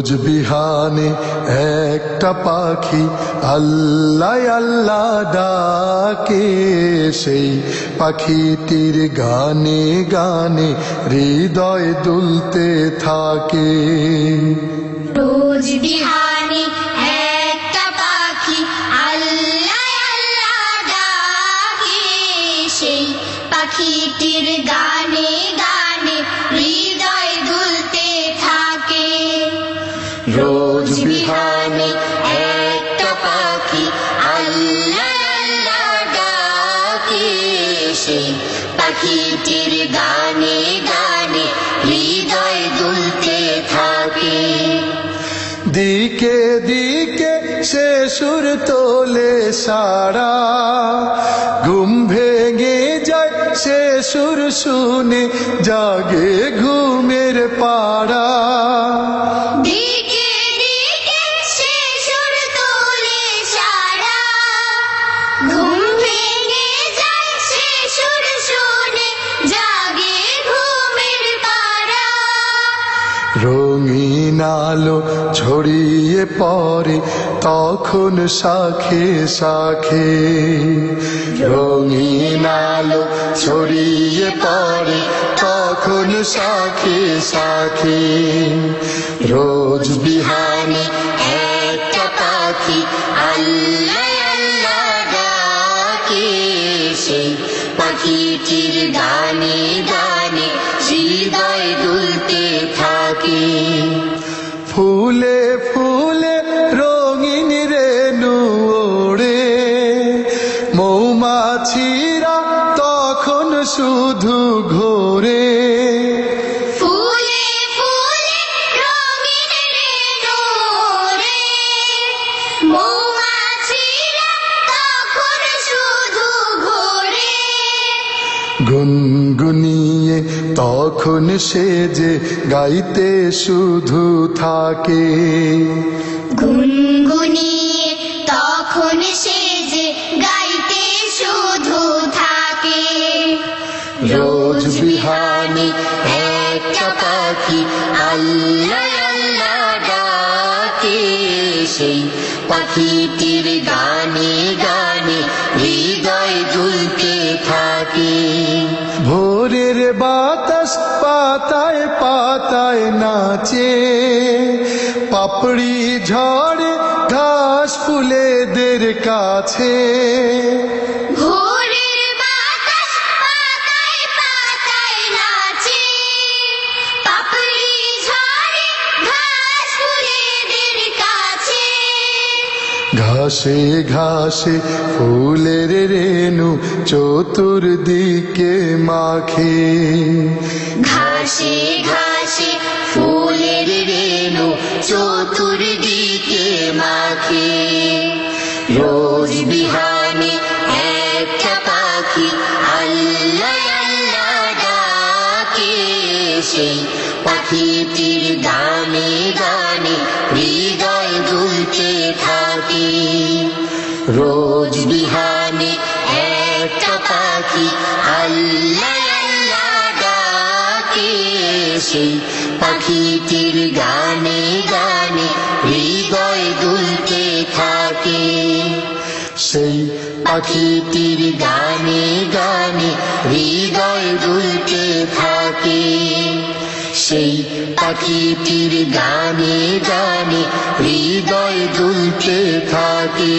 রোজ বিহানে একটা পাখি আল্লাহ আল্লাহ ডাকে, সেই পাখিটির গানে গানে হৃদয় দুলতে থাকে। রোজ বিহানে একটা পাখি আল্লাহ আল্লাহ ডাকে, সেই পাখিটির গানে গানে হৃদয় দুলতে থাকে। রোজ বিহানে একটা পাখি আল্লাহ আল্লাহ ডাকে, সেই পাখিটির গানে গানে হৃদয় দুলতে থাকে। দিকে দিকে সে সুর তোলে সারা, ঘুম ভেঙে যায় সে সুর শুনে জাগে ঘুমের পাড়া। দিকে দিকে সে সুর তোলে সারা, ঘুম ভেঙে যায় সে সুর শুনে জাগে ঘুমের পাড়া। রঙিন আলো ছড়িয়ে পড়ে তখন শাখে শাখে, রঙিন আলো ছড়িয়ে পড়ে তখন শাখে শাখে। রোজ বিহানে একটা পাখি আল্লাহ আল্লাহ ডাকে, সেই পাখিটির গানে গানে হৃদয় দুলতে থাকে। ফুলে ফুলে রঙিন রেণু ওড়ে, মৌমাছিরা তখন শুধু ঘোরে। ফুলে ফুলে রঙিন রেণু ওড়ে, মৌমাছিরা তখন শুধু ঘোরে। গুনগুনিয়ে তখন সে যে গাইতে শুধু থাকে, গুনগুনিয়ে তখন সে যে গাইতে শুধু থাকে। রোজ বিহানে একটা পাখি আল্লাহ আল্লাহ ডাকে, সেই পাখিটির গানে গানে হৃদয় দুলতে থাকে। ভোরের বাতাস পাতায় পাতায় নাচে, পাপড়ি ঝড়ে ঘাস ফুলেদের কাছে। ভোরের বাতাস পাতায় পাতায় নাচে, পাপড়ি ঝরে ঘাস ফুলেদের কাছে। ঘাসে ঘাসে ফুলের রেণু চতুর্দিকে মাখে, ঘাসে ঘাসে ফুলের রেণু চতুর্দিকে মাখে। রোজ বিহানে একটা পাখি আল্লাহ আল্লাহ ডাকে, সেই পাখিটির গানে গানে হৃদয় দুলতে থাকে। রোজ বিহানে একটা পাখি আল্লাহ আল্লাহ ডাকে, সেই পাখিটির গানে গানে হৃদয় দুলতে থাকে। সেই পাখিটির গানে গানে হৃদয় দুলতে থাকে। সেই পাখিটির গানে গানে হৃদয় দুলতে থাকে।